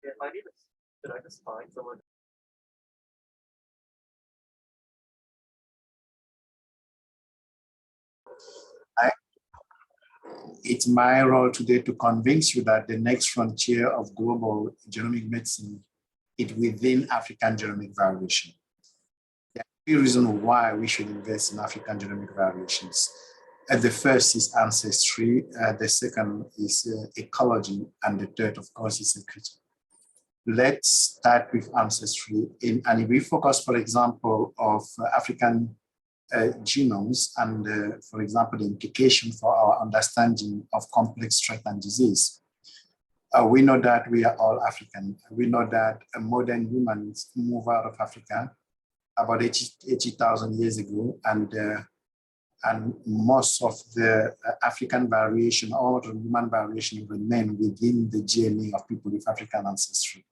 Yeah, my name is, should I just find someone? It's my role today to convince you that the next frontier of global genomic medicine is within African genomic variation. There are three reasons why we should invest in African genomic variations. The first is ancestry, the second is ecology, and the third, of course, is equity. Let's start with ancestry. And if we focus, for example, of African genomes and, for example, the implication for our understanding of complex threat and disease. We know that we are all African. We know that modern humans move out of Africa about 80,000 years ago, and most of the African variation or the human variation remain within the DNA of people with African ancestry.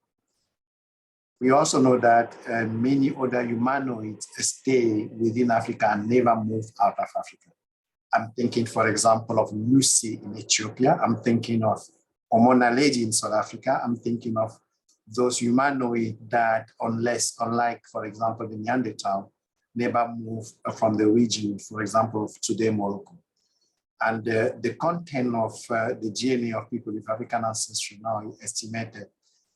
We also know that many other humanoids stay within Africa and never move out of Africa. I'm thinking, for example, of Lucy in Ethiopia. I'm thinking of Omona Lady in South Africa. I'm thinking of those humanoids that, unlike, for example, the Neanderthal, never move from the region, for example, of today, Morocco. And the content of the DNA of people with African ancestry now is estimated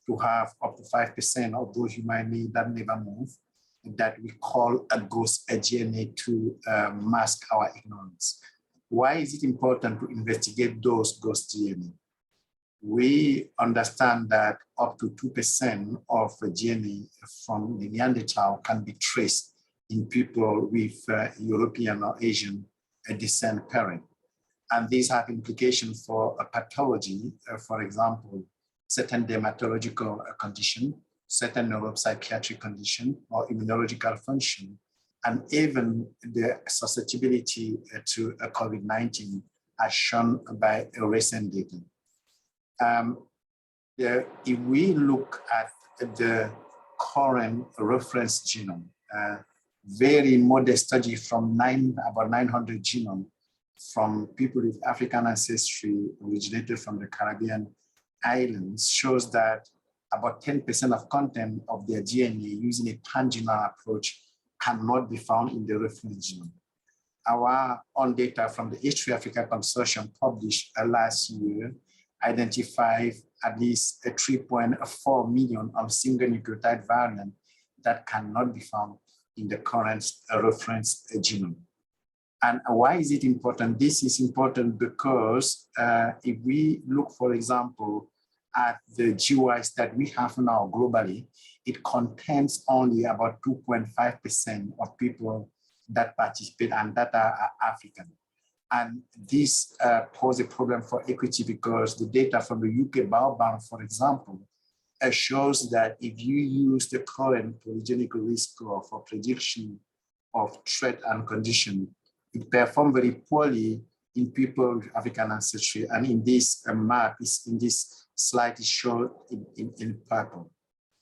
to have up to 5% of those humanoids that never move, that we call a ghost DNA to mask our ignorance. Why is it important to investigate those ghost DNA? We understand that up to 2% of the DNA from the Neanderthal can be traced in people with European or Asian descent parent. And these have implications for a pathology, for example, certain dermatological condition, certain neuropsychiatric condition, or immunological function, and even the susceptibility to COVID-19 as shown by recent data. If we look at the current reference genome, very modest study from about 900 genome from people with African ancestry originated from the Caribbean islands shows that about 10% of content of their DNA using a pan-genome approach cannot be found in the reference genome. Our own data from the H3 Africa Consortium published last year identified at least 3.4 million of single nucleotide variant that cannot be found in the current reference genome. And why is it important? This is important because if we look, for example, at the GWAS that we have now globally, it contains only about 2.5% of people that participate and that are African. And this poses a problem for equity because the data from the UK Biobank, for example, shows that if you use the current polygenic risk score for prediction of threat and condition, it performs very poorly in people with African ancestry. And in this map, in this slide is shown in purple.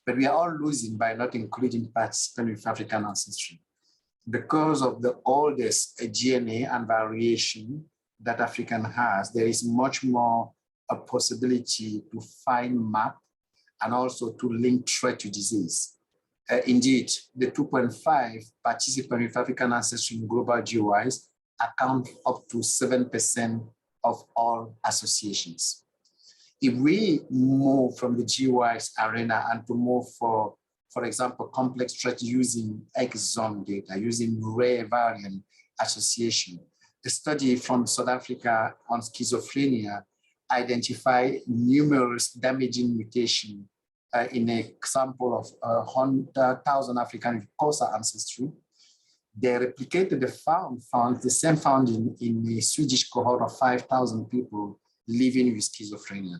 But we are all losing by not including participants with African ancestry. Because of the oldest DNA and variation that African has, there is much more a possibility to find map and also to link threat to disease. Indeed, the 2.5 participants with African ancestry in global GWAS account up to 7% of all associations. If we move from the GWAS arena and to move for example, complex threat using exome data, using rare variant association, the study from South Africa on schizophrenia identified numerous damaging mutations in a sample of 100,000 African with Xhosa ancestry. They replicated the same finding in a Swedish cohort of 5,000 people living with schizophrenia.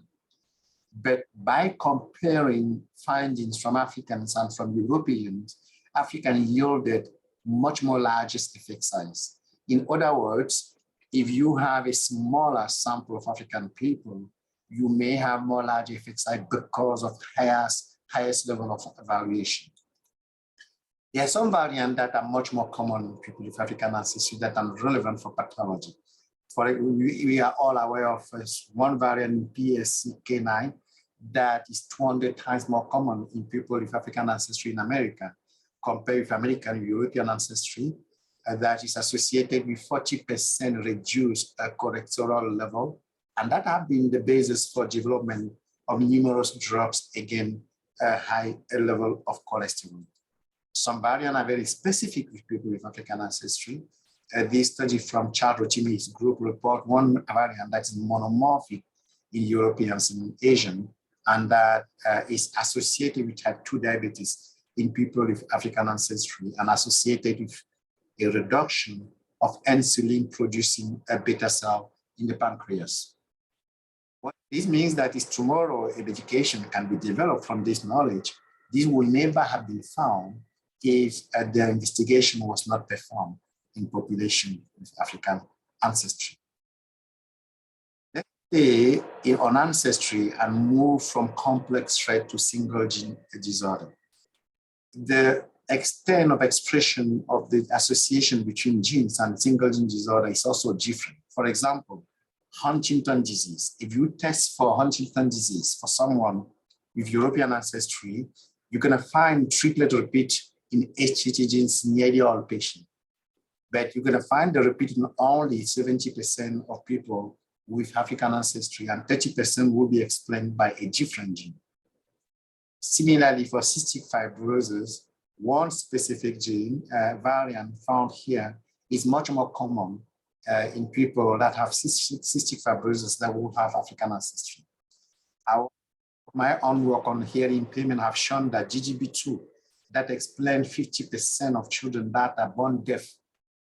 But by comparing findings from Africans and from Europeans, African yielded much more largest effect size. In other words, if you have a smaller sample of African people, you may have more large effect size because of highest level of variation. There are some variants that are much more common in people with African ancestry that are relevant for pathology. We are all aware of one variant, PSK9, that is 200 times more common in people with African ancestry in America compared with American European ancestry, that is associated with 40% reduced cholesterol level. And that have been the basis for development of numerous drugs against a high level of cholesterol. Some variants are very specific with people with African ancestry. This study from Chad Rotimi's group report one variant that is monomorphic in Europeans and Asian, and that is associated with type 2 diabetes in people with African ancestry and associated with a reduction of insulin producing a beta cell in the pancreas. What this means that is tomorrow a medication can be developed from this knowledge. This will never have been found if the investigation was not performed in population with African ancestry. Let's stay on ancestry and move from complex threat to single gene disorder. The extent of expression of the association between genes and single gene disorder is also different. For example, Huntington disease. If you test for Huntington disease for someone with European ancestry, you're going to find triplet repeat in HTT genes nearly all patients. But you're going to find the repeat in only 70% of people with African ancestry, and 30% will be explained by a different gene. Similarly, for cystic fibrosis, one specific gene variant found here is much more common in people that have cystic fibrosis that will have African ancestry. My own work on hearing impairment have shown that GGB2 that explains 50% of children that are born deaf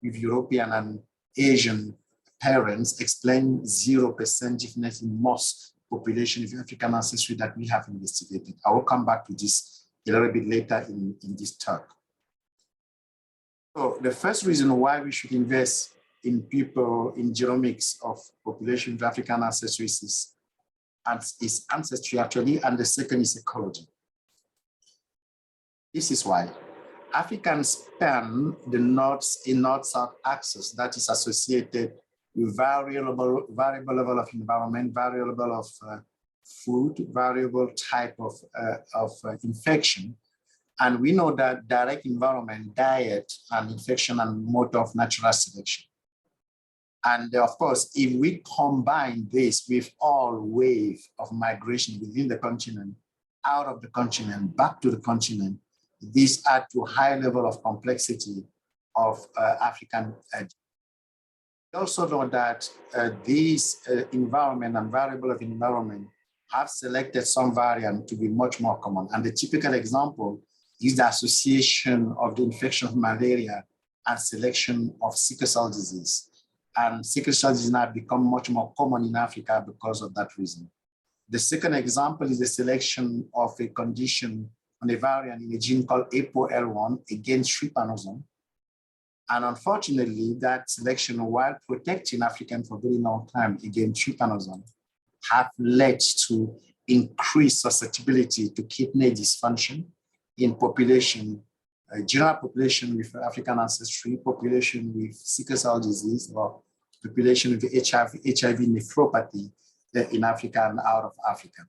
with European and Asian parents explain 0% deafness in most population of African ancestry that we have investigated. I will come back to this a little bit later in this talk. So the first reason why we should invest in people in genomics of population with African ancestry is ancestry actually, and the second is ecology. This is why Africans span the north-south axis that is associated with variable level of environment, variable level of food, variable type of infection. And we know that direct environment, diet, and infection and mode of natural selection. And of course, if we combine this with all wave of migration within the continent, out of the continent, back to the continent, these add to high level of complexity of African. We also know that these environment and variable of environment have selected some variant to be much more common. And the typical example is the association of the infection of malaria and selection of sickle cell disease. And sickle cell disease now become much more common in Africa because of that reason. The second example is the selection of a condition on a variant in a gene called ApoL1 against trypanosome. And unfortunately, that selection, while protecting Africans for a very long time against trypanosome, have led to increased susceptibility to kidney dysfunction in population, general population with African ancestry, population with sickle cell disease, or population with HIV nephropathy in Africa and out of Africa.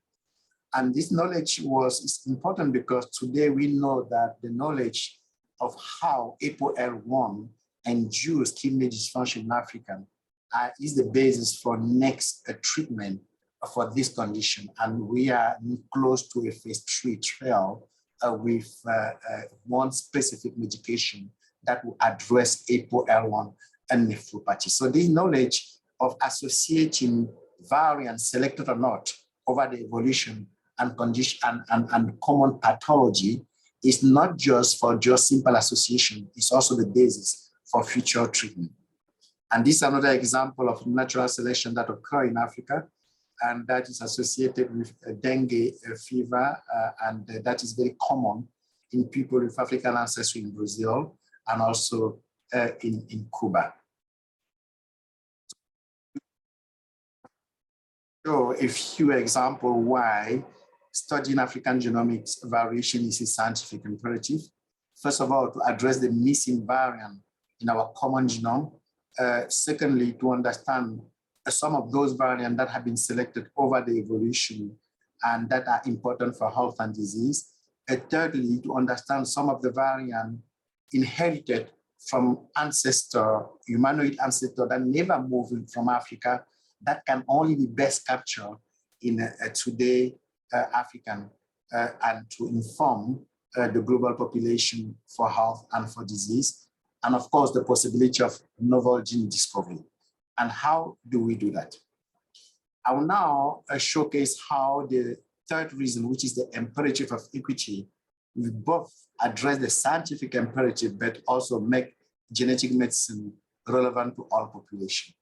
And this knowledge is important because today we know that the knowledge of how ApoL1 induce kidney dysfunction in Africa is the basis for next treatment for this condition. And we are close to a phase 3 trial with one specific medication that will address ApoL1 and nephropathy. So this knowledge of associating variants, selected or not, over the evolution and condition and common pathology is not just for simple association, it's also the basis for future treatment. And this is another example of natural selection that occur in Africa, and that is associated with dengue fever, and that is very common in people with African ancestry in Brazil and also in Cuba. So a few examples why studying African genomics variation is a scientific imperative. First of all, to address the missing variant in our common genome. Secondly, to understand some of those variants that have been selected over the evolution and that are important for health and disease. Thirdly, to understand some of the variants inherited from humanoid ancestor that never moved from Africa, that can only be best captured in today African, and to inform the global population for health and for disease. And of course, the possibility of novel gene discovery. And how do we do that? I will now showcase how the third reason, which is the imperative of equity, we both address the scientific imperative, but also make genetic medicine relevant to all population.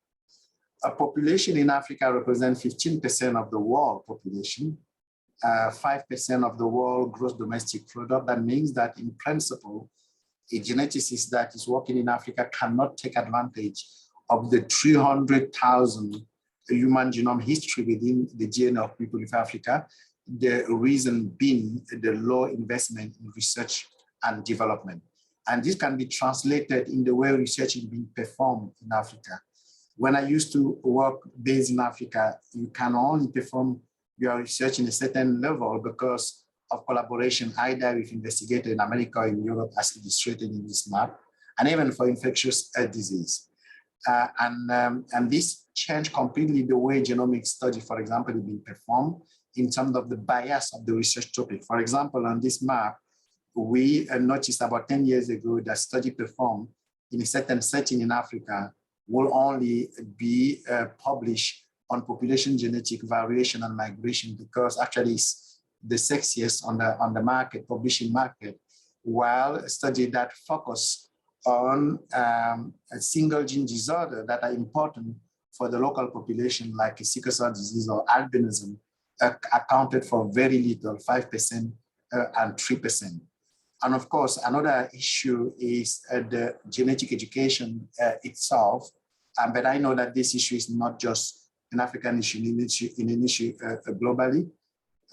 A population in Africa represents 15% of the world population, 5% of the world gross domestic product. That means that in principle, a geneticist that is working in Africa cannot take advantage of the 300,000 human genome history within the DNA of people of Africa. The reason being the low investment in research and development. And this can be translated in the way research is being performed in Africa. When I used to work based in Africa, you can only perform your research in a certain level because of collaboration either with investigators in America or in Europe, as illustrated in this map, and even for infectious disease. And this changed completely the way genomic study, for example, is being performed in terms of the bias of the research topic. For example, on this map, we noticed about 10 years ago that study performed in a certain setting in Africa will only be published on population genetic variation and migration, because actually it's the sexiest on the market, publishing market, while a study that focus on a single gene disorder that are important for the local population, like sickle cell disease or albinism, accounted for very little, 5% and 3%. And of course, another issue is the genetic education itself. But I know that this issue is not just an African issue, an issue globally.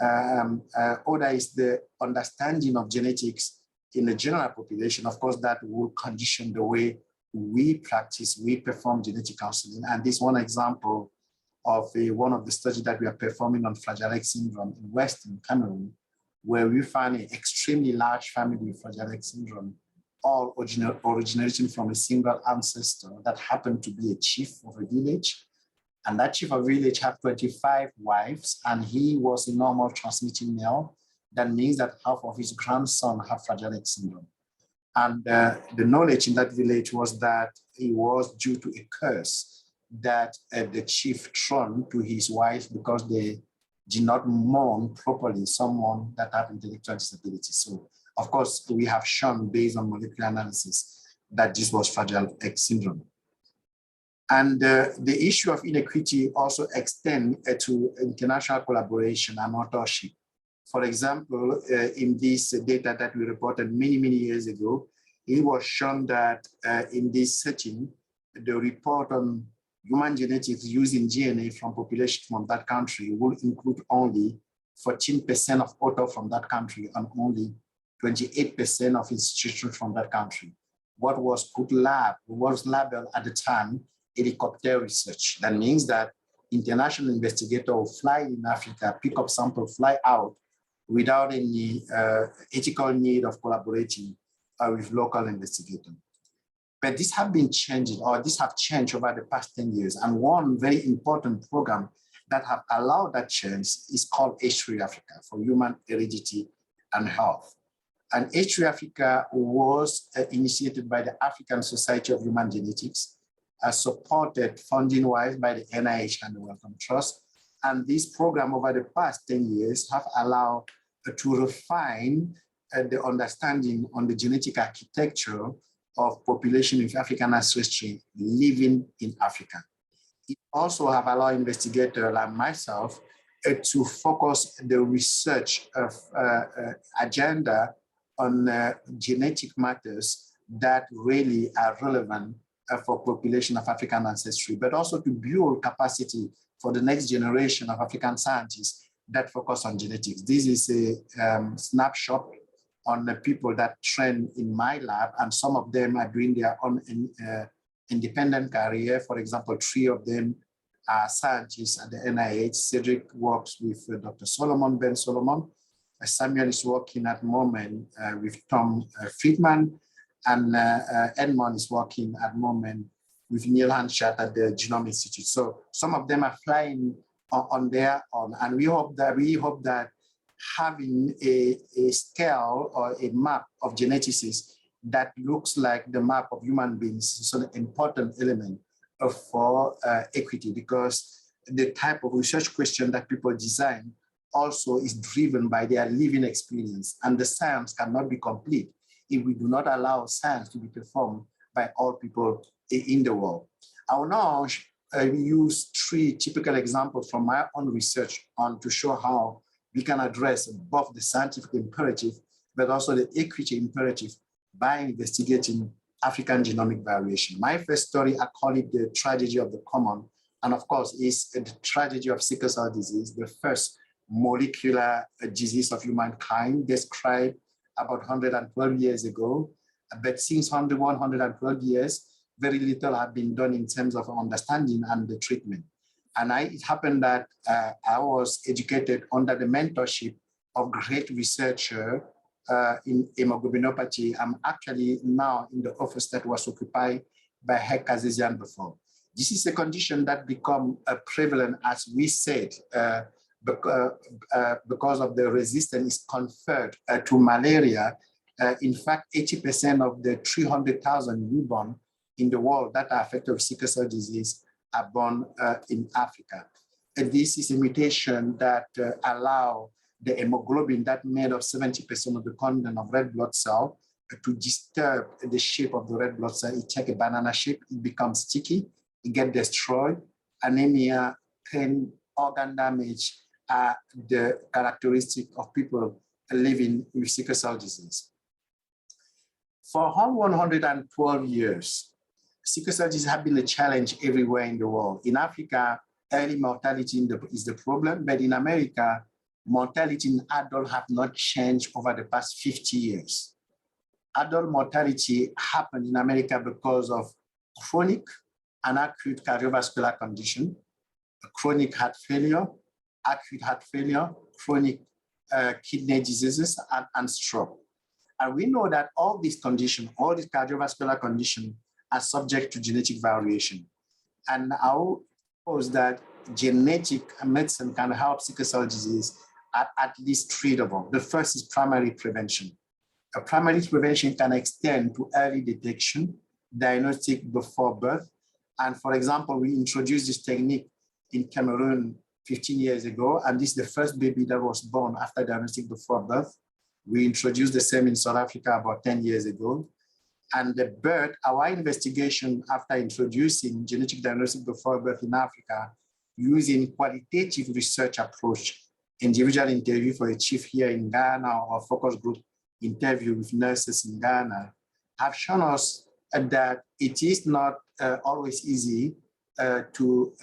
Other is the understanding of genetics in the general population. Of course, that will condition the way we practice, we perform genetic counseling. And this one example of one of the studies that we are performing on Fragile X syndrome in Western Cameroon, where we find an extremely large family of Fragile X syndrome, all originating from a single ancestor that happened to be a chief of a village. And that chief of village had 25 wives, and he was a normal transmitting male. That means that half of his grandson had Fragile X syndrome. And the knowledge in that village was that it was due to a curse that the chief thrown to his wife because they did not mourn properly someone that had intellectual disability. So, of course, we have shown based on molecular analysis that this was Fragile X syndrome. And the issue of inequity also extends to international collaboration and authorship. For example, in this data that we reported many, many years ago, it was shown that in this setting, the report on human genetics using DNA from population from that country will include only 14% of author from that country and only 28% of institutions from that country. What was labeled at the time helicopter research. That means that international investigators will fly in Africa, pick up samples, fly out without any ethical need of collaborating with local investigators. But this have been changing, or this have changed over the past 10 years. And one very important program that have allowed that change is called H3 Africa for Human Heredity and Health. And H3 Africa was initiated by the African Society of Human Genetics, supported funding-wise by the NIH and the Wellcome Trust. And this program over the past 10 years have allowed to refine the understanding on the genetic architecture of population with African ancestry living in Africa. It also have allowed investigators like myself to focus the research of agenda on genetic matters that really are relevant for population of African ancestry, but also to build capacity for the next generation of African scientists that focus on genetics. This is a snapshot on the people that train in my lab, and some of them are doing their own independent career. For example, 3 of them scientists at the NIH. Cedric works with Dr. Ben Solomon. Samuel is working at the moment with Tom Friedman, and Edmond is working at the moment with Neil Hanshat at the Genome Institute. So some of them are flying on their own, and we hope that having a scale or a map of geneticists that looks like the map of human beings is an important element for equity, because the type of research question that people design also is driven by their living experience, and the science cannot be complete if we do not allow science to be performed by all people in the world. I will now use 3 typical examples from my own research to show how we can address both the scientific imperative, but also the equity imperative by investigating African genomic variation. My first story, I call it the tragedy of the common, and of course, is the tragedy of sickle cell disease, the first molecular disease of humankind described about 112 years ago. But since 112 years, very little have been done in terms of understanding and the treatment. And it happened that I was educated under the mentorship of great researcher in hemoglobinopathy. I'm actually now in the office that was occupied by Hek Kazezian before. This is a condition that become prevalent, as we said, because of the resistance conferred to malaria. In fact, 80% of the 300,000 newborn in the world that are affected with sickle cell disease are born in Africa. And this is a mutation that allow the hemoglobin that made of 70% of the content of red blood cell to disturb the shape of the red blood cell. It takes a banana shape, it becomes sticky, it gets destroyed. Anemia, pain, organ damage are the characteristic of people living with sickle cell disease. For 112 years, sickle cell disease has been a challenge everywhere in the world. In Africa, early mortality is the problem, but in America, mortality in adults have not changed over the past 50 years. Adult mortality happened in America because of chronic and acute cardiovascular condition, chronic heart failure, acute heart failure, chronic kidney diseases, and stroke. And we know that all these conditions, all these cardiovascular conditions, are subject to genetic variation. And I will propose that genetic medicine can help sickle cell disease at least 3 levels. The first is primary prevention. Primary prevention can extend to early detection, diagnostic before birth. And for example, we introduced this technique in Cameroon 15 years ago, and this is the first baby that was born after diagnostic before birth. We introduced the same in South Africa about 10 years ago. And the birth, our investigation after introducing genetic diagnostic before birth in Africa, using qualitative research approach, individual interview for a chief here in Ghana, or focus group interview with nurses in Ghana, have shown us that it is not always easy to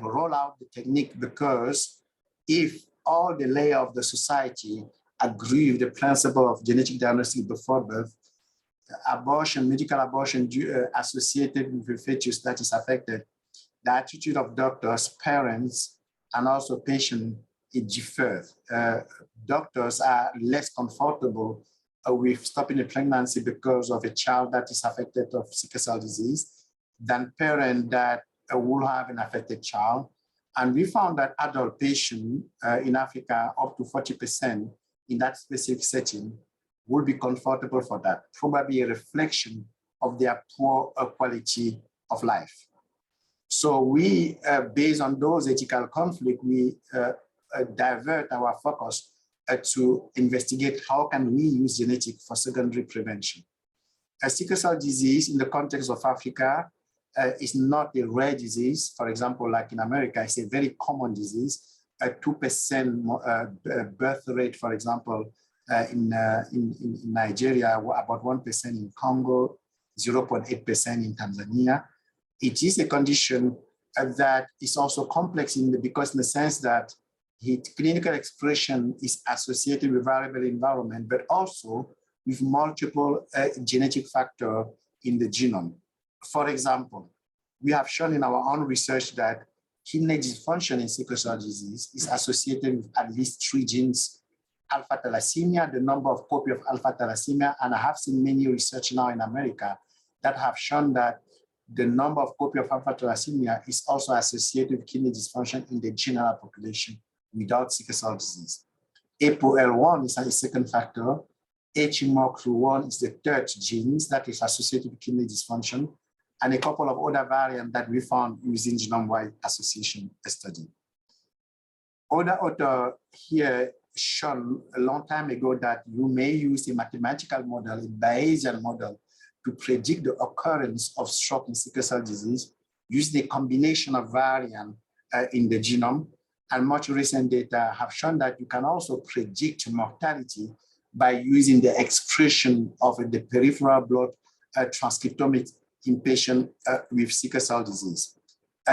roll out the technique, because if all the layer of the society agree with the principle of genetic diagnostic before birth, abortion, medical abortion associated with the fetus that is affected, the attitude of doctors, parents, and also patients, it differs. Doctors are less comfortable with stopping a pregnancy because of a child that is affected of sickle cell disease than parents that will have an affected child. And we found that adult patients in Africa, up to 40% in that specific setting, will be comfortable for that, probably a reflection of their poor quality of life. So we, based on those ethical conflicts, we divert our focus to investigate how can we use genetics for secondary prevention. Sickle cell disease in the context of Africa is not a rare disease. For example, like in America, it's a very common disease. 2% birth rate, for example, in Nigeria, about 1% in Congo, 0.8% in Tanzania. It is a condition that is also complex because in the sense that its clinical expression is associated with variable environment, but also with multiple genetic factors in the genome. For example, we have shown in our own research that kidney dysfunction in sickle cell disease is associated with at least 3 genes: alpha thalassemia, the number of copy of alpha thalassemia, and I have seen many research now in America that have shown that the number of copy of alpha thalassemia is also associated with kidney dysfunction in the general population without sickle cell disease. ApoL1 is a second factor. HMOC1 is the third gene that is associated with kidney dysfunction, and a couple of other variants that we found using genome-wide association study. Other author here shown a long time ago that you may use a mathematical model, a Bayesian model, to predict the occurrence of stroke in sickle cell disease using a combination of variants in the genome. And much recent data have shown that you can also predict mortality by using the expression of the peripheral blood transcriptomics in patients with sickle cell disease.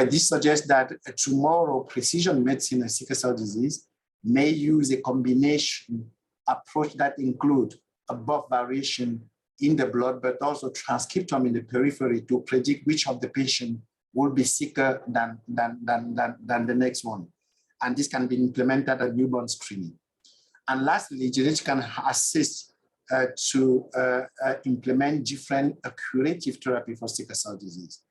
This suggests that tomorrow precision medicine and sickle cell disease may use a combination approach that includes above variation in the blood, but also transcriptome in the periphery to predict which of the patient will be sicker than the next one. And this can be implemented at newborn screening. And lastly, genetics can assist to implement different curative therapy for sickle cell disease.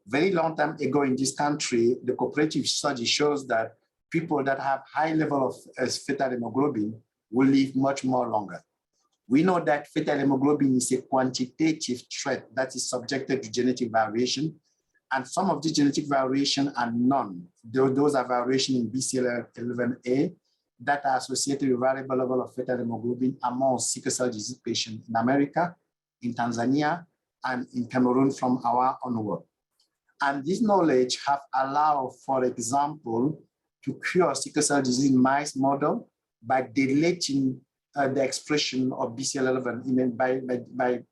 Very long time ago in this country, the cooperative study shows that people that have high level of fetal hemoglobin will live much more longer. We know that fetal hemoglobin is a quantitative trait that is subjected to genetic variation, and some of the genetic variation are none. Those are variation in BCL11A that are associated with variable level of fetal hemoglobin among sickle cell disease patients in America, in Tanzania, and in Cameroon from our onward. And this knowledge have allowed, for example, to cure sickle cell disease in mice model by deleting the expression of BCL11 by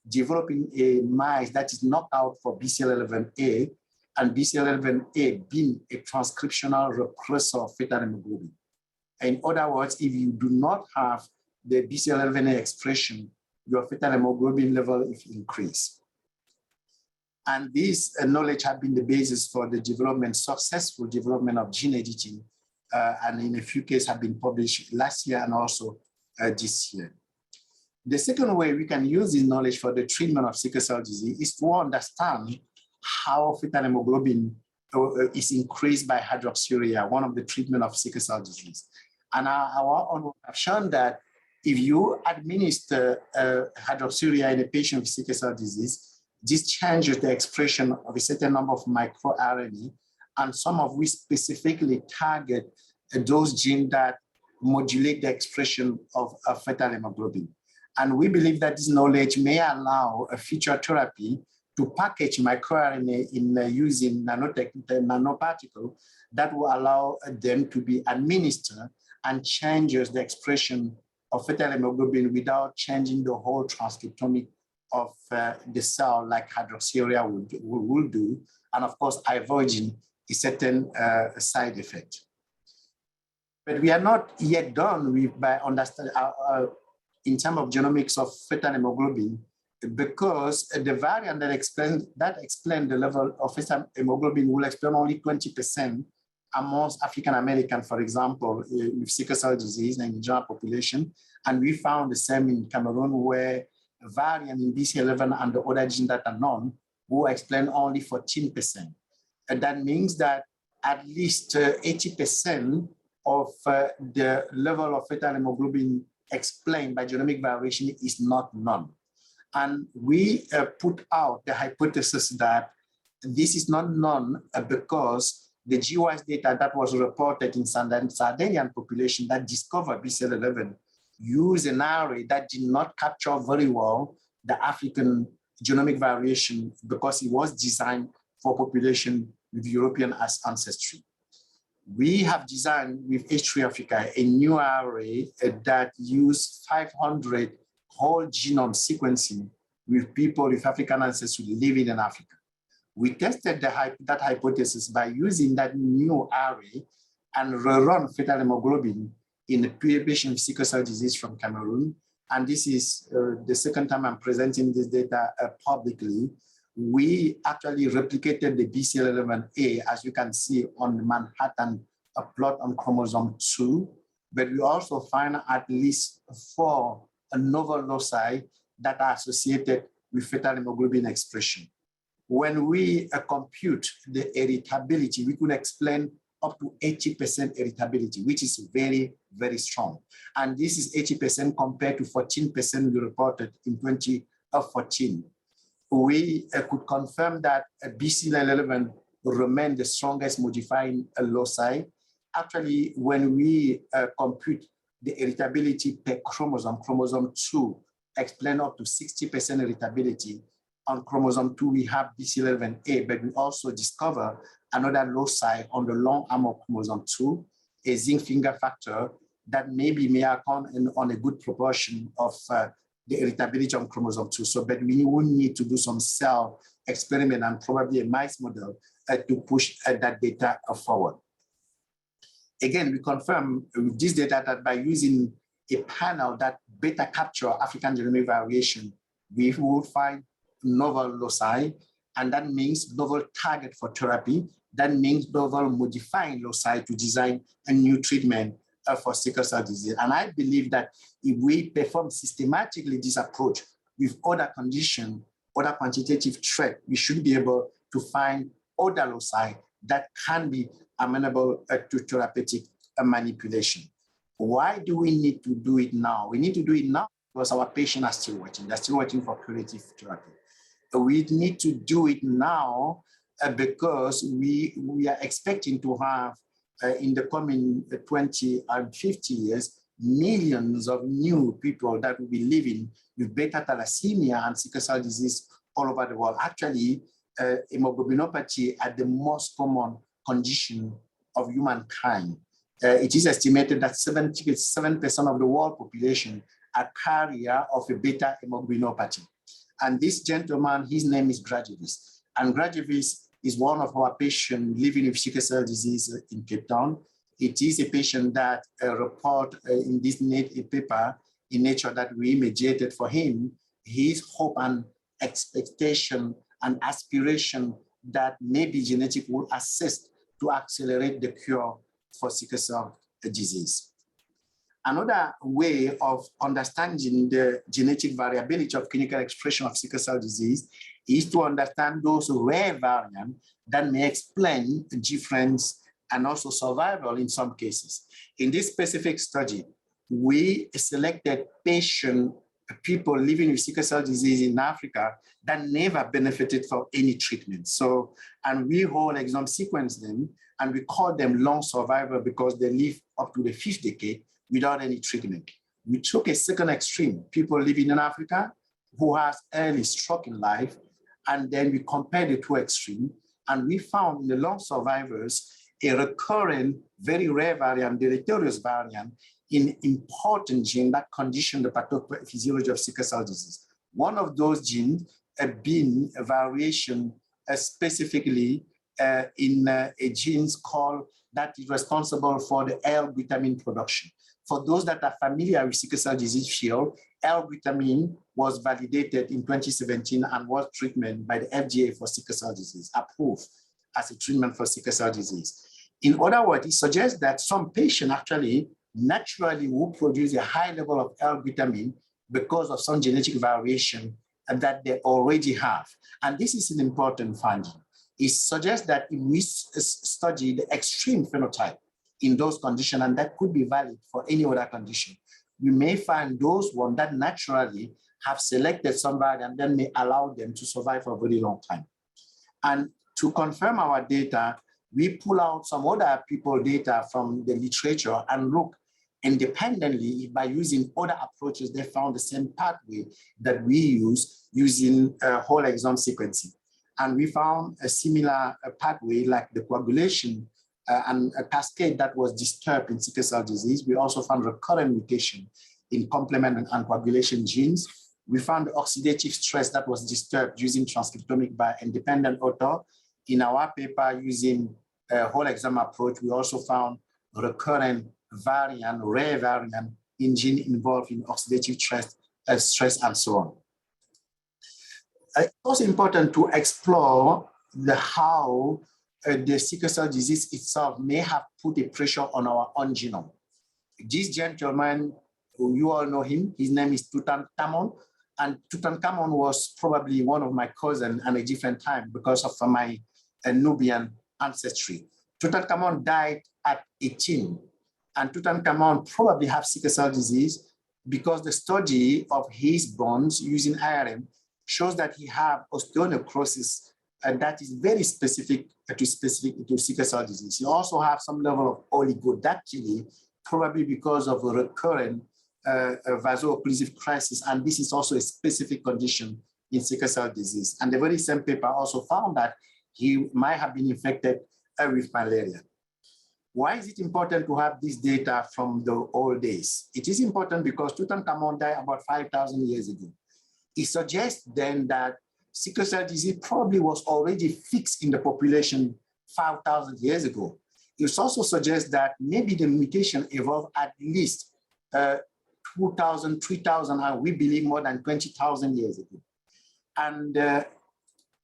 developing a mice that is knocked out for BCL11A, and BCL11A being a transcriptional repressor of fetal hemoglobin. In other words, if you do not have the BCL11A expression, your fetal hemoglobin level is increased. And this knowledge has been the basis for the successful development of gene editing, and in a few cases have been published last year and also this year. The second way we can use this knowledge for the treatment of sickle cell disease is to understand how fetal hemoglobin is increased by hydroxyurea, one of the treatment of sickle cell disease. And our own have shown that if you administer hydroxyurea in a patient with sickle cell disease, this changes the expression of a certain number of microRNA, and some of which specifically target those genes that modulate the expression of fetal hemoglobin. And we believe that this knowledge may allow a future therapy to package microRNA in using nanoparticles that will allow them to be administered and changes the expression of fetal hemoglobin without changing the whole transcriptomic of the cell like hydroxyurea will do, and of course avoiding a certain side effect. But we are not yet done with by understanding in terms of genomics of fetal hemoglobin, because the variant that explain the level of fetal hemoglobin will explain only 20% amongst African Americans, for example, with sickle cell disease and in the general population. And we found the same in Cameroon, where a variant in BCL11 and the other genes that are known will explain only 14%. And that means that at least 80% of the level of fetal hemoglobin explained by genomic variation is not known. And we put out the hypothesis that this is not known because the GWAS data that was reported in Sardinian population that discovered BCL11 used an array that did not capture very well the African genomic variation because it was designed for population with European ancestry. We have designed with H3 Africa a new array that uses 500 whole genome sequencing with people with African ancestry living in Africa. We tested that hypothesis by using that new array and rerun fetal hemoglobin in a patient with sickle cell disease from Cameroon. And this is the second time I'm presenting this data publicly, we actually replicated the BCL11A, as you can see on the Manhattan plot on chromosome 2, but we also find at least 4 novel loci that are associated with fetal hemoglobin expression. When we compute the heritability, we could explain up to 80% heritability, which is very, very strong. And this is 80% compared to 14% we reported in 2014. We could confirm that BCL11 remain the strongest modifying loci. Actually, when we compute the heritability per chromosome, chromosome 2 explain up to 60% heritability. On chromosome 2, we have BCL11A, but we also discover another loci on the long arm of chromosome 2, a zinc finger factor that maybe may account on a good proportion of the heritability on chromosome 2. So, but we will need to do some cell experiment and probably a mice model to push that data forward. Again, we confirm with this data that by using a panel that beta capture African genomic variation, we will find novel loci, and that means novel target for therapy. That means novel modifying loci to design a new treatment for sickle cell disease. And I believe that if we perform systematically this approach with other conditions, other quantitative threat, we should be able to find other loci that can be amenable to therapeutic manipulation. Why do we need to do it now? We need to do it now because our patients are still waiting. They're still waiting for curative therapy. We need to do it now because we are expecting to have in the coming 20 and 50 years, millions of new people that will be living with beta thalassemia and sickle cell disease all over the world. Actually, hemoglobinopathy are the most common condition of humankind. It is estimated that 77% of the world population are carrier of a beta hemoglobinopathy. And this gentleman, his name is Grajevis. And Grajevis is one of our patients living with sickle cell disease in Cape Town. It is a patient that report in this paper in Nature that we mediated for him, his hope and expectation and aspiration that maybe genetic will assist to accelerate the cure for sickle cell disease. Another way of understanding the genetic variability of clinical expression of sickle cell disease is to understand those rare variants that may explain the difference and also survival in some cases. In this specific study, we selected people living with sickle cell disease in Africa that never benefited from any treatment. So, and we whole exome sequence them, and we call them long survivor because they live up to the 5th decade without any treatment. We took a second extreme, people living in Africa who has early stroke in life, and then we compared the two extremes, and we found in the long survivors a recurrent, very rare variant, deleterious variant in important gene that condition the pathophysiology of sickle cell disease. One of those genes being a variation specifically in a gene called that is responsible for the L-glutamine production. For those that are familiar with sickle cell disease field, L-glutamine was validated in 2017 and was treatment by the FDA for sickle cell disease, approved as a treatment for sickle cell disease. In other words, it suggests that some patients actually naturally will produce a high level of L-glutamine because of some genetic variation that they already have. And this is an important finding. It suggests that if we study the extreme phenotype in those conditions, and that could be valid for any other condition, we may find those ones that naturally have selected somebody and then may allow them to survive for a very long time. And to confirm our data, we pull out some other people data from the literature and look independently by using other approaches. They found the same pathway that we use using whole exome sequencing. And we found a similar pathway like the coagulation and a cascade that was disturbed in sickle cell disease. We also found recurrent mutation in complement and coagulation genes. We found oxidative stress that was disturbed using transcriptomic by independent author. In our paper using a whole exome approach, we also found recurrent variant, rare variant in gene involved in oxidative stress and so on. It's also important to explore how the sickle cell disease itself may have put a pressure on our own genome. This gentleman, you all know him, his name is Tutankhamun, and Tutankhamun was probably one of my cousins at a different time because of my Nubian ancestry. Tutankhamun died at 18, and Tutankhamun probably have sickle cell disease because the study of his bones using IRM shows that he have osteonecrosis, and that is very specific to sickle cell disease. He also have some level of oligodactyly, probably because of a recurrent vaso-occlusive crisis, and this is also a specific condition in sickle cell disease. And the very same paper also found that he might have been infected with malaria. Why is it important to have this data from the old days? It is important because Tutankhamun died about 5,000 years ago. It suggests then that sickle cell disease probably was already fixed in the population 5,000 years ago. It also suggests that maybe the mutation evolved at least 2,000, 3,000, and we believe more than 20,000 years ago. And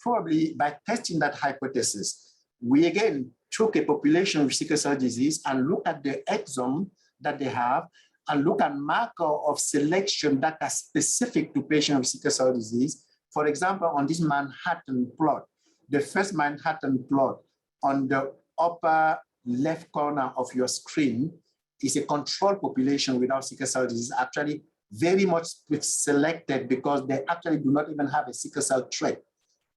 probably by testing that hypothesis, we again took a population with sickle cell disease and look at the exome that they have and look at marker of selection that are specific to patients with sickle cell disease. For example, on this Manhattan plot, the first Manhattan plot on the upper left corner of your screen is a control population without sickle cell disease, actually very much selected because they actually do not even have a sickle cell trait.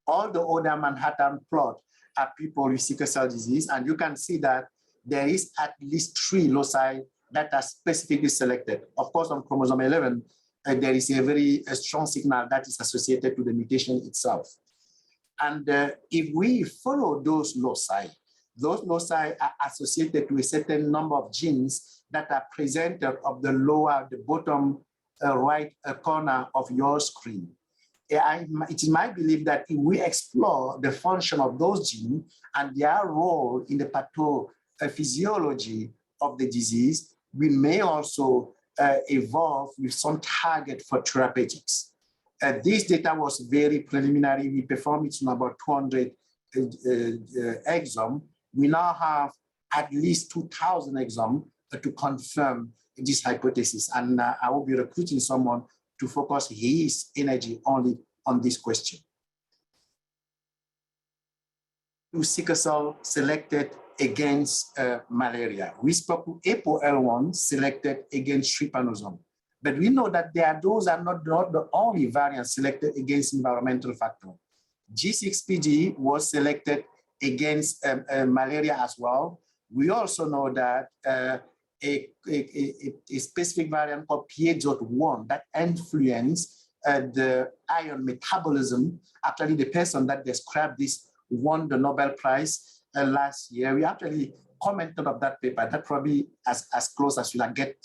All the other Manhattan plot are people with sickle cell disease, and you can see that there is at least 3 loci that are specifically selected. Of course, on chromosome 11, there is a very strong signal that is associated to the mutation itself. And if we follow those loci are associated to a certain number of genes that are presented of the bottom right corner of your screen. It is my belief that if we explore the function of those genes and their role in the pathophysiology of the disease, we may also evolve with some target for therapeutics. This data was very preliminary. We performed it on about 200 exome. We now have at least 2,000 exome to confirm this hypothesis. And I will be recruiting someone to focus his energy only on this question. Sickle cell selected against malaria. We spoke to ApoL1 selected against trypanosome. But we know that those are not the only variants selected against environmental factor. G6PD was selected against malaria as well. We also know that a specific variant called pH.1 that influenced the iron metabolism. Actually, the person that described this won the Nobel Prize last year. We actually commented on that paper. That probably as close as we can get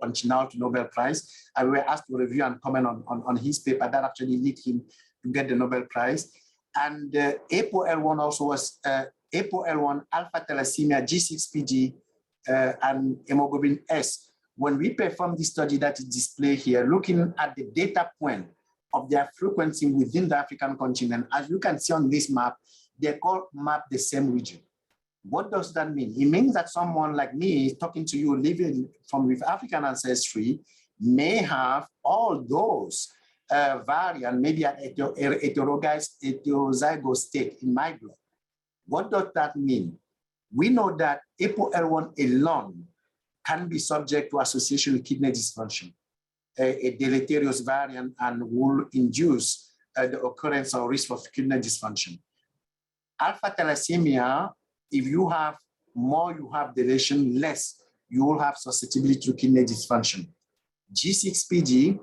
until now to Nobel Prize. And we were asked to review and comment on his paper that actually led him to get the Nobel Prize. And ApoL1 also was ApoL1, alpha thalassemia, G6PD, and hemoglobin S. When we performed this study that is displayed here, looking at the data point of their frequency within the African continent, as you can see on this map, they all map the same region. What does that mean? It means that someone like me talking to you living with African ancestry may have all those variants, maybe at heterozygous state in my blood. What does that mean? We know that ApoL1 alone can be subject to association with kidney dysfunction, a deleterious variant, and will induce the occurrence or risk of kidney dysfunction. Alpha thalassemia, if you have more, you have deletion, less, you will have susceptibility to kidney dysfunction. G6PD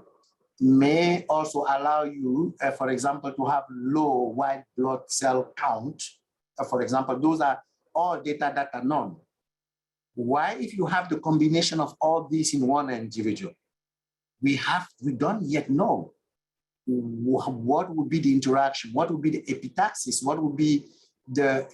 may also allow you, for example, to have low white blood cell count. For example, those are all data that are known. Why, if you have the combination of all these in one individual? We don't yet know what would be the interaction, what would be the epitaxis, what would be the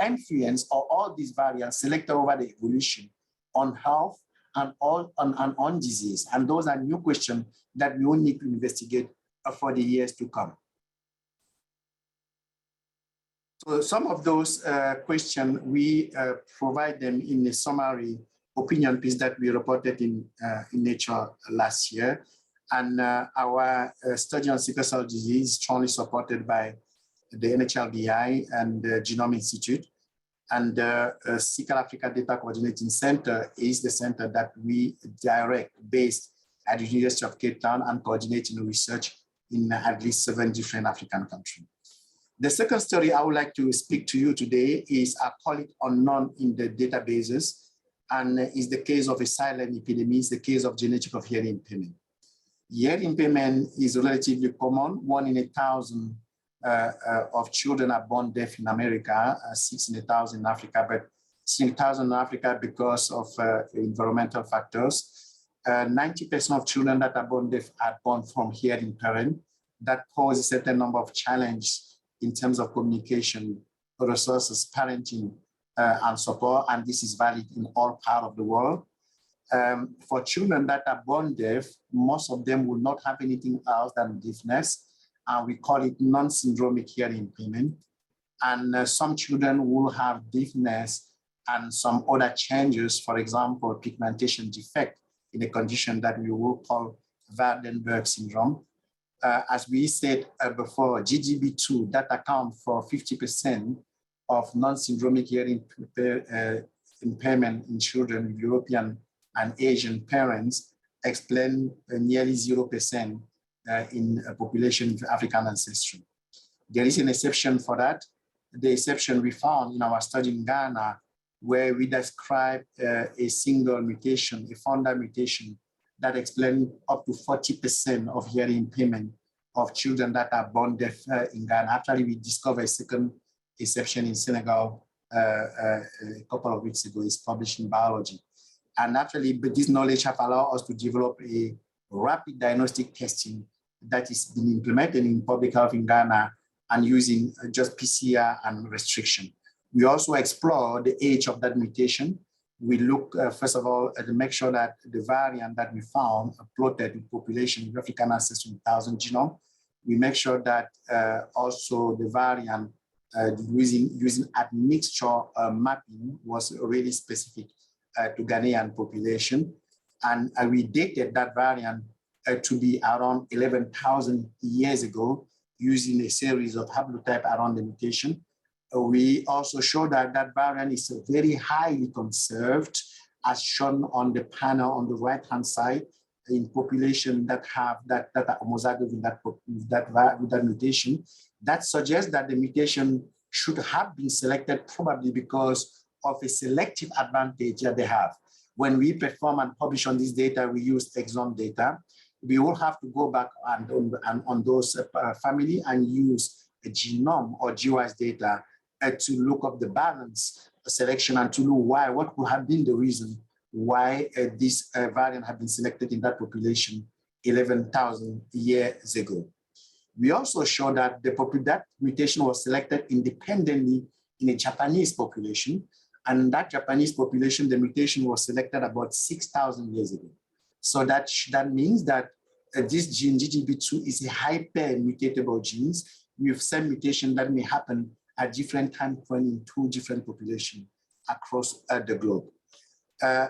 influence of all these variants selected over the evolution on health and on disease. And those are new questions that we will need to investigate for the years to come. So some of those questions, we provide them in a summary opinion piece that we reported in Nature last year. And our study on sickle cell disease is strongly supported by the NHLBI and the Genome Institute. And the Sickle Africa Data Coordinating Center is the center that we direct based at the University of Cape Town and coordinating research in at least 7 different African countries. The second story I would like to speak to you today is I call it unknown in the databases, and is the case of a silent epidemic, is the case of genetic of hearing impairment. Hearing impairment is relatively common. 1 in 1,000 of children are born deaf in America, 6 in 1,000 in Africa, but 6 in 1,000 in Africa because of environmental factors. 90% of children that are born deaf are born from hearing parents. That pose a certain number of challenges in terms of communication, resources, parenting, and support, and this is valid in all parts of the world. For children that are born deaf, most of them will not have anything else than deafness, and we call it non-syndromic hearing impairment. And some children will have deafness and some other changes, for example, pigmentation defect in a condition that we will call Waardenburg syndrome. As we said before, GGB2, that account for 50% of non-syndromic hearing impairment in children with European and Asian parents, explain nearly 0% in a population with African ancestry. There is an exception for that. The exception we found in our study in Ghana, where we described a single mutation, a founder mutation, that explains up to 40% of hearing impairment of children that are born deaf in Ghana. Actually, we discovered a second exception in Senegal a couple of weeks ago. It's published in Biology. And actually, but this knowledge have allowed us to develop a rapid diagnostic testing that is being implemented in public health in Ghana and using just PCR and restriction. We also explore the age of that mutation. We look, first of all, to make sure that the variant that we found plotted in population with African ancestry 1,000 genome. We make sure that also the variant using admixture mapping was really specific to Ghanaian population. And we dated that variant to be around 11,000 years ago using a series of haplotype around the mutation. We also show that that variant is very highly conserved, as shown on the panel on the right-hand side, in population that have that are homozygous with that mutation. That suggests that the mutation should have been selected probably because of a selective advantage that they have. When we perform and publish on this data, we use exome data. We will have to go back and on those family and use a genome or GWAS data to look up the balance selection and to know why, what could have been the reason why this variant had been selected in that population 11,000 years ago. We also show that that mutation was selected independently in a Japanese population, and that Japanese population, the mutation was selected about 6,000 years ago. So that means that this gene, GGB2, is a hyper-mutatable gene with some mutation that may happen at different time points in 2 different populations across the globe.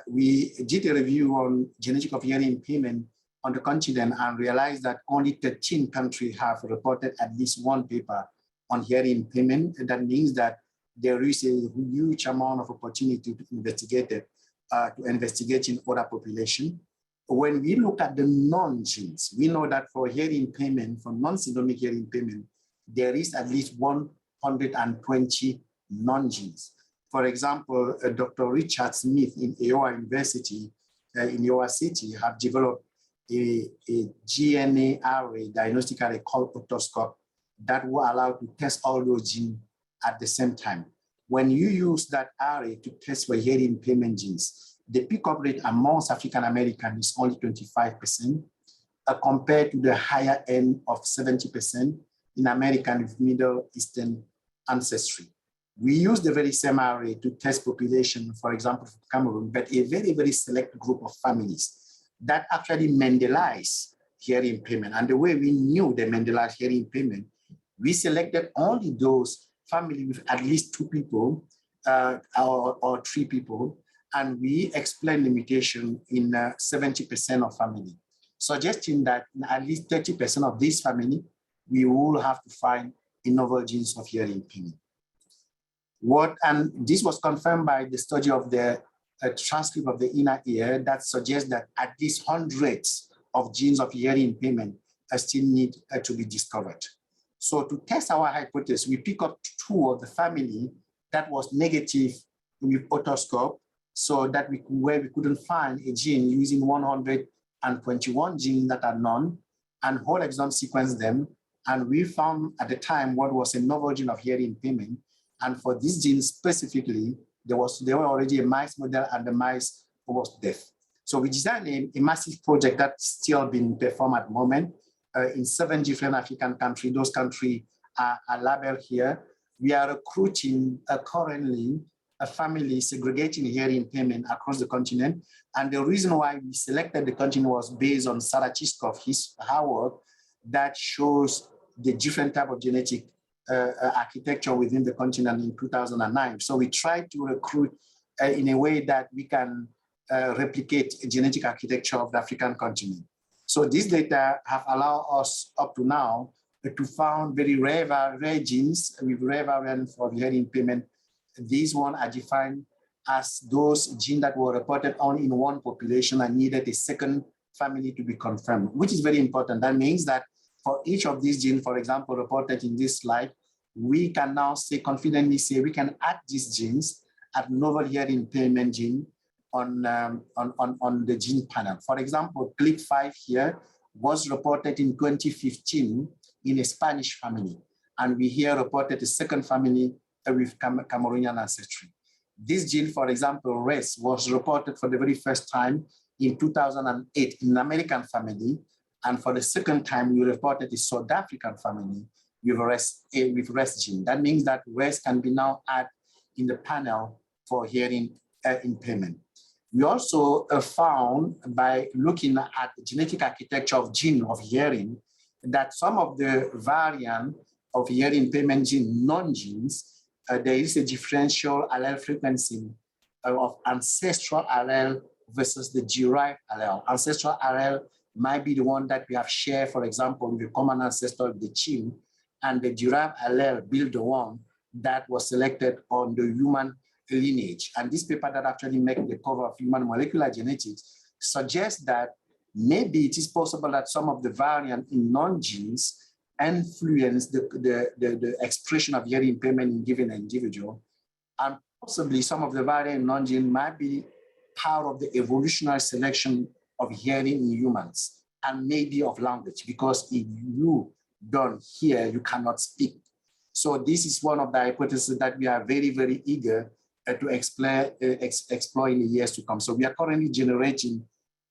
We did a review on genetic of hearing impairment on the continent and realized that only 13 countries have reported at least 1 paper on hearing impairment. That means that there is a huge amount of opportunity to investigate it, in other populations. When we look at the non-genes, we know that for hearing impairment, for non-syndromic hearing impairment, there is at least 120 non-genes. For example, Dr. Richard Smith in Iowa University, in Iowa City, have developed a GNA array, diagnostic array called otoscope, that will allow to test all those genes at the same time. When you use that array to test for hearing impairment genes, the pickup rate amongst African Americans is only 25%, compared to the higher end of 70% in American with Middle Eastern ancestry. We use the very same array to test population, for example, Cameroon, but a very, very select group of families that actually Mendelize hearing impairment. And the way we knew the Mandela hearing impairment, we selected only those families with at least 2 people or 3 people, and we explained the mutation in 70% of family, suggesting that in at least 30% of this family, we will have to find a novel genes of hearing impairment. And this was confirmed by the study of the transcript of the inner ear that suggests that at least hundreds of genes of hearing impairment still need to be discovered. So to test our hypothesis, we pick up 2 of the family that was negative with otoscope, so that where we couldn't find a gene using 121 genes that are known, and whole exome sequence them. And we found at the time what was a novel gene of hearing impairment. And for this gene specifically, there were already a mice model and the mice was deaf. So we designed a massive project that's still being performed at the moment in 7 different African countries. Those countries are labeled here. We are recruiting currently a family segregating hearing impairment across the continent. And the reason why we selected the continent was based on Sarah Chiskov, her work that shows the different type of genetic architecture within the continent in 2009. So we tried to recruit in a way that we can replicate a genetic architecture of the African continent. So this data have allowed us up to now to found very rare genes with rare variant for hearing impairment. These ones are defined as those genes that were reported only in 1 population and needed a second family to be confirmed, which is very important. That means that for each of these genes, for example, reported in this slide, we can now confidently say we can add these genes at novel hearing impairment gene on the gene panel. For example, CLIP5 here was reported in 2015 in a Spanish family. And we here reported a second family with Cameroonian ancestry. This gene, for example, RES, was reported for the very first time in 2008 in an American family. And for the second time, we reported a South African family with RES gene. That means that RES can be now added in the panel for hearing impairment. We also found by looking at the genetic architecture of gene of hearing that some of the variant of hearing impairment gene, non-genes, there is a differential allele frequency of ancestral allele versus the derived allele. Ancestral allele might be the one that we have shared, for example, with the common ancestor of the chin, and the derived allele build the one that was selected on the human lineage. And this paper that actually makes the cover of Human Molecular Genetics suggests that maybe it is possible that some of the variant in non-genes influence the expression of hearing impairment in given individual. And possibly some of the variant in non-gene might be part of the evolutionary selection of hearing in humans and maybe of language, because if you don't hear, you cannot speak. So this is one of the hypotheses that we are very, very eager to explore in the years to come. So we are currently generating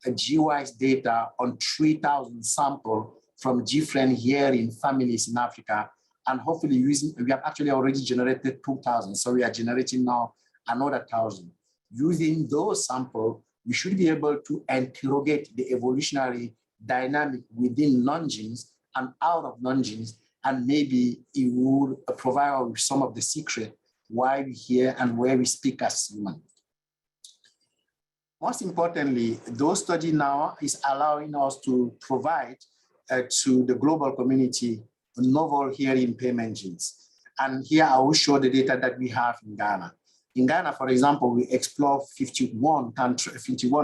GWIS data on 3,000 samples from different hearing families in Africa. And hopefully we have actually already generated 2,000. So we are generating now another 1,000. Using those samples, we should be able to interrogate the evolutionary dynamic within non-genes and out of non-genes, and maybe it will provide us with some of the secret why we hear and where we speak as humans. Most importantly, those studies now is allowing us to provide to the global community novel hearing impairment genes. And here I will show the data that we have in Ghana. In Ghana, for example, we explore 51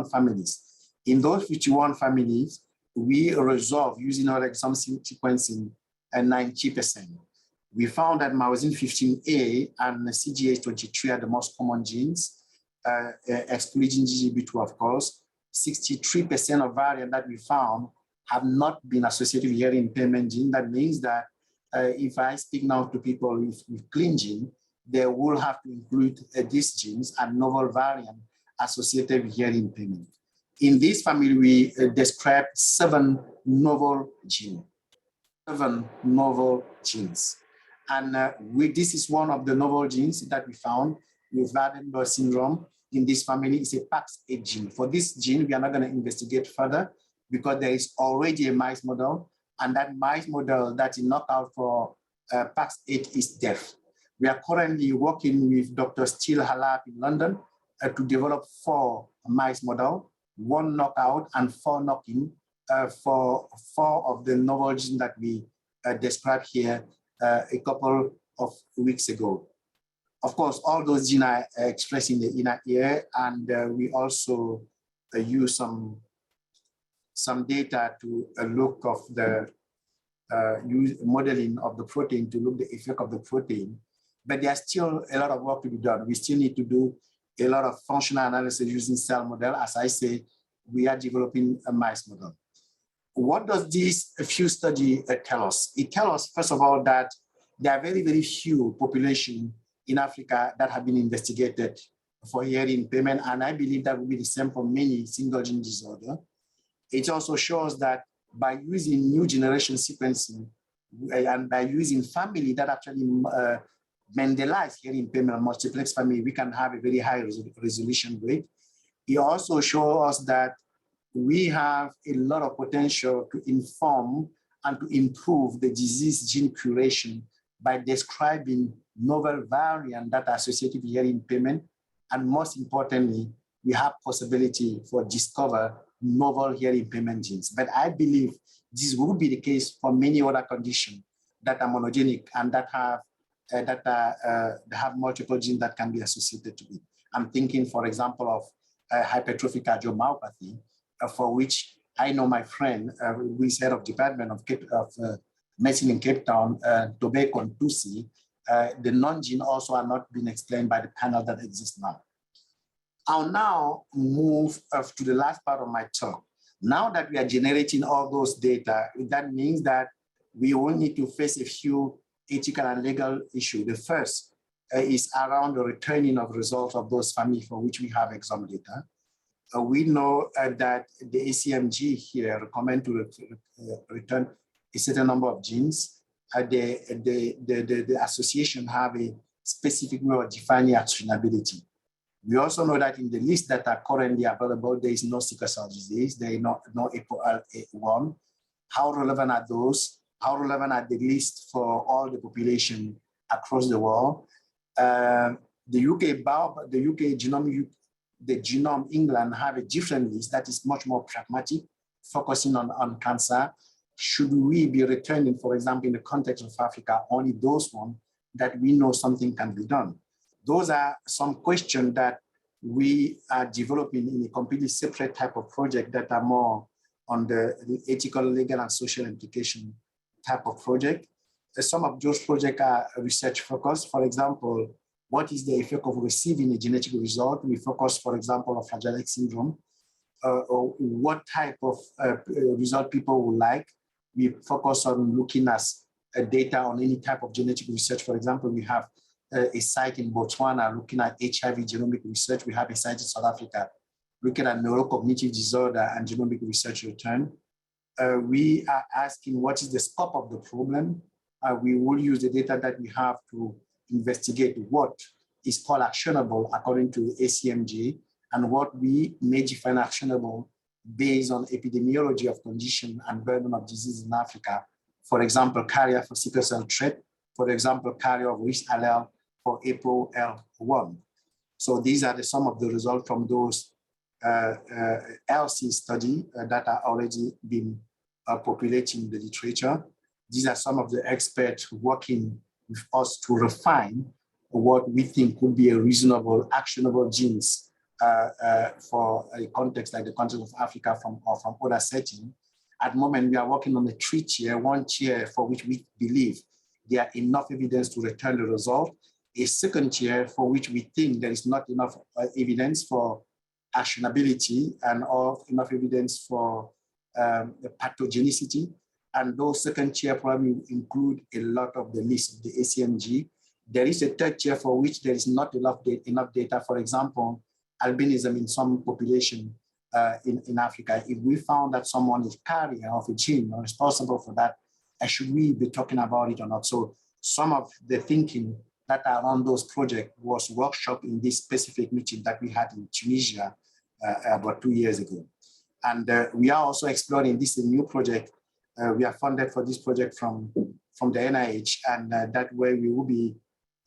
families. In those 51 families, we resolve using our exome sequencing at 90%. We found that myosin 15A and CGH23 are the most common genes, excluding GGB2, of course. 63% of variants that we found have not been associated with hearing impairment gene. That means that if I speak now to people with clean gene, they will have to include these genes and novel variant associated with hearing impairment. In this family, we described 7 novel genes. 7 novel genes. And this is one of the novel genes that we found with Waardenburg syndrome in this family. It's a PAX8 gene. For this gene, we are not going to investigate further, because there is already a mice model, and that mice model that is knockout for PAX8 is deaf. We are currently working with Dr. Steele Halap in London to develop 4 mice model, 1 knockout and 4 knock-in for 4 of the novel genes that we described here a couple of weeks ago. Of course, all those genes are expressed in the inner ear, and we also use some data to look of the use modeling of the protein to look the effect of the protein. But there's still a lot of work to be done. We still need to do a lot of functional analysis using cell model. As I say, we are developing a mice model. What does this few study tell us? It tells us, first of all, that there are very, very few populations in Africa that have been investigated for hearing impairment, and I believe that will be the same for many single gene disorder. It also shows that by using new generation sequencing and by using family that actually Mendelize hearing impairment multiplex family, we can have a very high resolution rate. It also shows us that we have a lot of potential to inform and to improve the disease gene curation by describing novel variants that are associated with hearing impairment. And most importantly, we have possibility for discover novel hearing impairment genes. But I believe this will be the case for many other conditions that are monogenic and that have multiple genes that can be associated to it. I'm thinking, for example, of hypertrophic cardiomyopathy, for which I know my friend, who is head of department of medicine in Cape Town, Tobeko and Tusi, the non-gene also are not being explained by the panel that exists now. I'll now move to the last part of my talk. Now that we are generating all those data, that means that we will need to face a few ethical and legal issues. The first is around the returning of results of those families for which we have exome data. We know that the ACMG here recommend to return a certain number of genes. The association have a specific way of defining actionability. We also know that in the list that are currently available, there is no sickle cell disease, there is no APOL1. How relevant are those? How relevant are the list for all the population across the world? The Genome England have a different list that is much more pragmatic, focusing on cancer. Should we be returning, for example, in the context of Africa, only those ones that we know something can be done? Those are some questions that we are developing in a completely separate type of project that are more on the ethical, legal, and social implication type of project. Some of those projects are research focused. For example, what is the effect of receiving a genetic result? We focus, for example, on Fragile X syndrome. Or what type of result people would like. We focus on looking at data on any type of genetic research. For example, we have a site in Botswana looking at HIV genomic research. We have a site in South Africa looking at neurocognitive disorder and genomic research return. We are asking what is the scope of the problem. We will use the data that we have to investigate what is called actionable according to the ACMG and what we may define actionable based on epidemiology of condition and burden of disease in Africa. For example, carrier for sickle cell trait, for example, carrier of risk allele for APOL1. So these are some of the results from those LC study that are already been populating the literature. These are some of the experts working with us to refine what we think could be a reasonable, actionable genes for a context like the context of Africa from other settings. At the moment, we are working on a 3-tier, 1 tier for which we believe there are enough evidence to return the result, a 2nd tier for which we think there is not enough evidence for actionability and enough evidence for the pathogenicity. And those 2nd tier probably include a lot of the list of the ACMG. There is a 3rd tier for which there is not enough data. For example, albinism in some population in Africa. If we found that someone is carrier of a gene or responsible for that, should we be talking about it or not? So some of the thinking that are around those projects was workshop in this specific meeting that we had in Tunisia about 2 years ago. And we are also exploring, this is a new project. We are funded for this project from the NIH, and that way we will be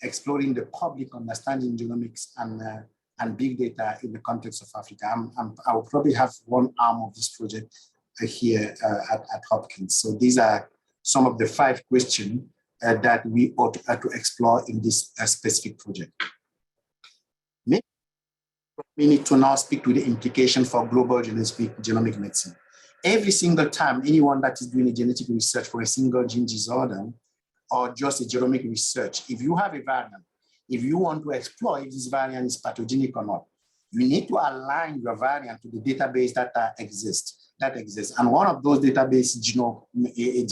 exploring the public understanding genomics and big data in the context of Africa. I will probably have one arm of this project here at Hopkins. So these are some of the 5 questions that we ought to explore in this specific project. Maybe we need to now speak to the implication for global genomic medicine. Every single time anyone that is doing a genetic research for a single gene disorder or just a genomic research, if you have a variant, if you want to explore if this variant is pathogenic or not, you need to align your variant to the database that exists. And one of those databases is Genome AAD.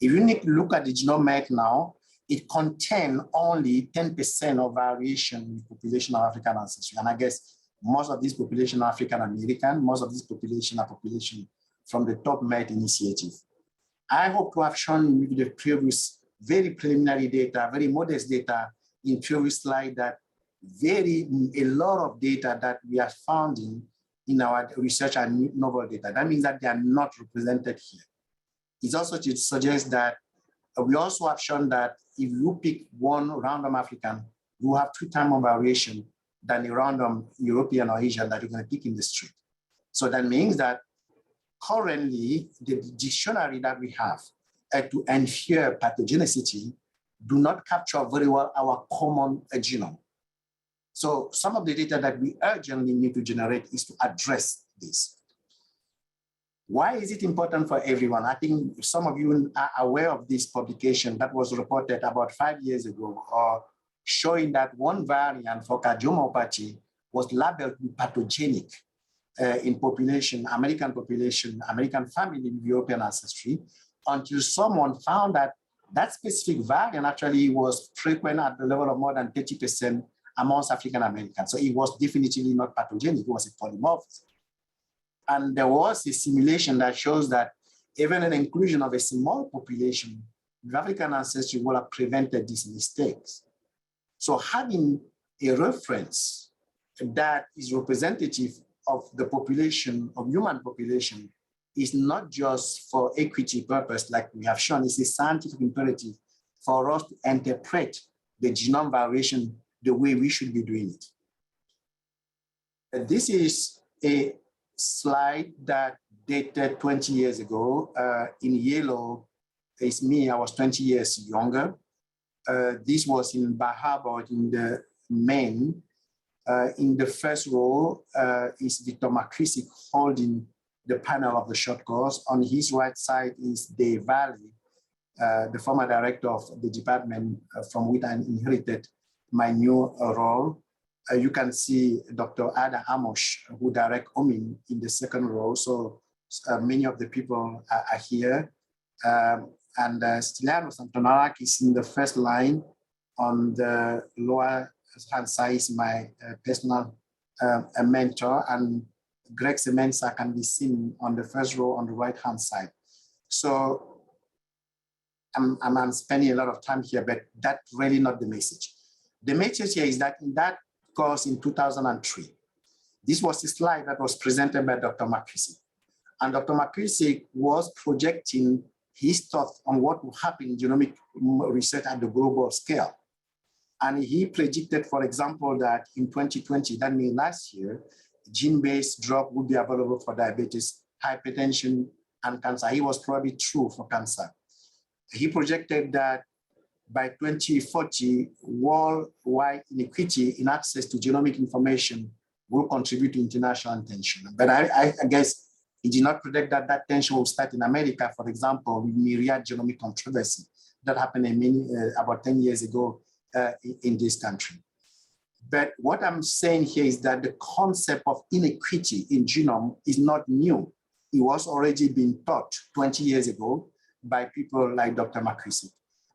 If you need to look at the Genome right now, it contains only 10% of variation in the population of African ancestry. And I guess most of these population are African American, most of these population are population from the top MET initiative. I hope to have shown you the previous very preliminary data, very modest data in previous slide, that a lot of data that we are found in our research and novel data. That means that they are not represented here. It's also to suggest that we also have shown that if you pick one random African, you have 2 times more variation than a random European or Asian that you're going to pick in the street. So that means that currently the dictionary that we have to infer pathogenicity do not capture very well our common genome. So some of the data that we urgently need to generate is to address this. Why is it important for everyone? I think some of you are aware of this publication that was reported about 5 years ago, showing that one variant for cardiomyopathy was labeled pathogenic in population, American family with European ancestry, until someone found that that specific variant actually was frequent at the level of more than 30% amongst African Americans. So it was definitively not pathogenic, it was a polymorphism. And there was a simulation that shows that even an inclusion of a small population with African ancestry would have prevented these mistakes. So having a reference that is representative of the population, of human population, is not just for equity purpose, like we have shown, it's a scientific imperative for us to interpret the genome variation the way we should be doing it. This is a slide that dated 20 years ago. In yellow is me, I was 20 years younger. This was in Bar Harbor in the Maine. In the first row is Dr. McCrissick holding the panel of the short course. On his right side is Dave Valley, the former director of the department from which I inherited my new role. You can see Dr. Ada Amos, who directs OMIN, in the second row. So many of the people are here. And Stylianos Antonarakis in the first line. On the lower hand side is my personal mentor, and Greg Semensa can be seen on the first row on the right-hand side. So I'm spending a lot of time here, but that's really not the message. The message here is that in that course in 2003, this was a slide that was presented by Dr. McCrissick. And Dr. McCrissick was projecting his thoughts on what will happen in genomic research at the global scale. And he predicted, for example, that in 2020, that means last year, gene-based drug would be available for diabetes, hypertension, and cancer. He was probably true for cancer. He projected that by 2040, worldwide inequity in access to genomic information will contribute to international tension. But I guess he did not predict that that tension will start in America, for example, with myriad genomic controversy that happened about 10 years ago in this country. But what I'm saying here is that the concept of inequity in genome is not new. It was already being taught 20 years ago by people like Dr. McCrissick.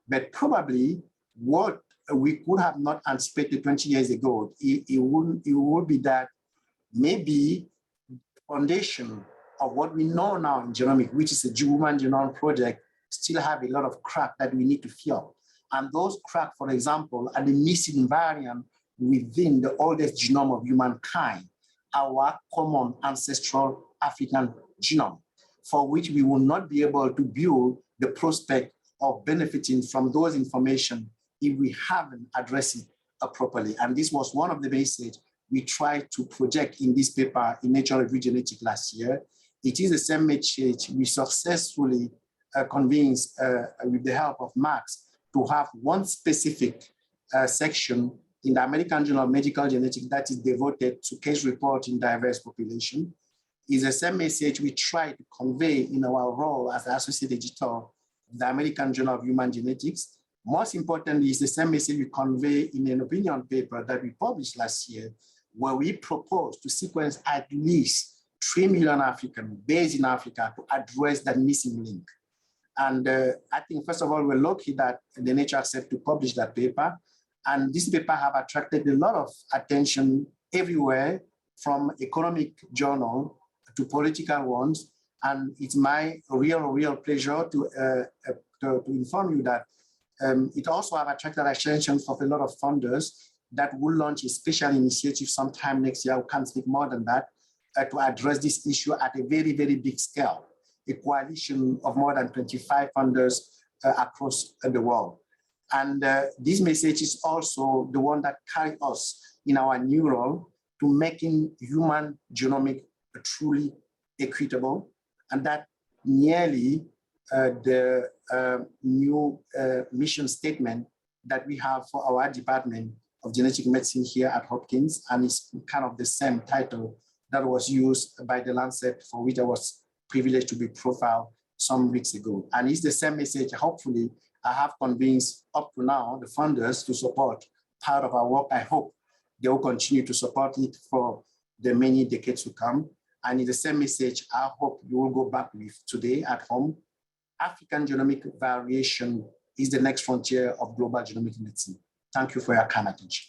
But probably what we could have not anticipated 20 years ago, it would be that maybe the foundation of what we know now in genomics, which is a Human Genome Project, still have a lot of crack that we need to fill. And those cracks, for example, are the missing variant within the oldest genome of humankind, our common ancestral African genome, for which we will not be able to build the prospect of benefiting from those information if we haven't addressed it properly. And this was one of the messages we tried to project in this paper in Nature Review Genetics last year. It is the same message we successfully convinced with the help of Max to have one specific section in the American Journal of Medical Genetics that is devoted to case report in diverse population. Is the same message we try to convey in our role as the associate editor of the American Journal of Human Genetics. Most importantly, is the same message we convey in an opinion paper that we published last year, where we proposed to sequence at least 3 million Africans based in Africa to address that missing link. And I think, first of all, we're lucky that the Nature accepted to publish that paper. And this paper have attracted a lot of attention everywhere, from economic journal to political ones. And it's my real pleasure to inform you that it also have attracted attention from a lot of funders that will launch a special initiative sometime next year. We can't speak more than that, to address this issue at a very big scale. A coalition of more than 25 funders across the world. And this message is also the one that carries us in our new role to making human genomic truly equitable, and that nearly the new mission statement that we have for our Department of Genetic Medicine here at Hopkins, and it's kind of the same title that was used by the Lancet, for which I was privileged to be profiled some weeks ago. And it's the same message. Hopefully, I have convinced up to now the funders to support part of our work. I hope they will continue to support it for the many decades to come. And it's the same message I hope you will go back with today at home. African genomic variation is the next frontier of global genomic medicine. Thank you for your kind attention.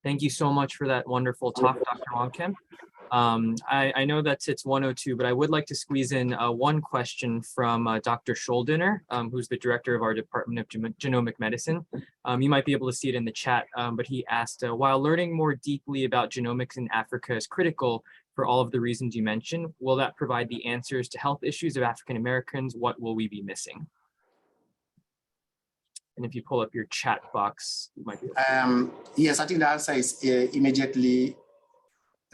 Thank you so much for that wonderful talk, Dr. Wongkem. I know that it's 1:02, but I would like to squeeze in one question from Dr. Schuldiner, who's the director of our Department of Genomic Medicine. You might be able to see it in the chat, but he asked, while learning more deeply about genomics in Africa is critical for all of the reasons you mentioned, will that provide the answers to health issues of African Americans? What will we be missing? And if you pull up your chat box, you might be able to. Yes, I think the answer is immediately.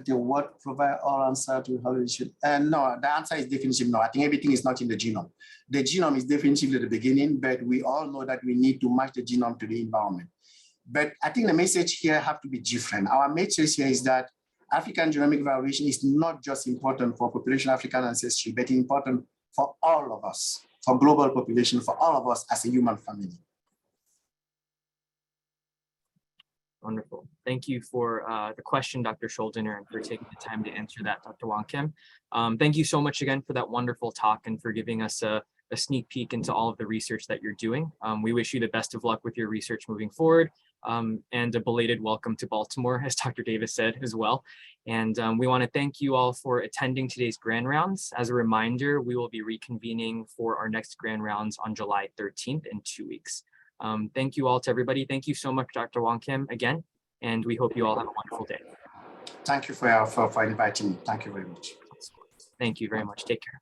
What provide all answer to how it should? No, the answer is definitive no. I think everything is not in the genome. The genome is definitively the beginning, but we all know that we need to match the genome to the environment. But I think the message here have to be different. Our message here is that African genomic variation is not just important for population African ancestry, but important for all of us, for global population, for all of us as a human family. Wonderful. Thank you for the question, Dr. Schuldiner, and for taking the time to answer that, Dr. Wongkem. Thank you so much again for that wonderful talk and for giving us a sneak peek into all of the research that you're doing. We wish you the best of luck with your research moving forward, and a belated welcome to Baltimore, as Dr. Davis said as well. And we want to thank you all for attending today's Grand Rounds. As a reminder, we will be reconvening for our next Grand Rounds on July 13th in 2 weeks. Thank you all to everybody. Thank you so much, Dr. Wongkem, again, and we hope you all have a wonderful day. Thank you for inviting me. Thank you very much. Thank you very much. Take care.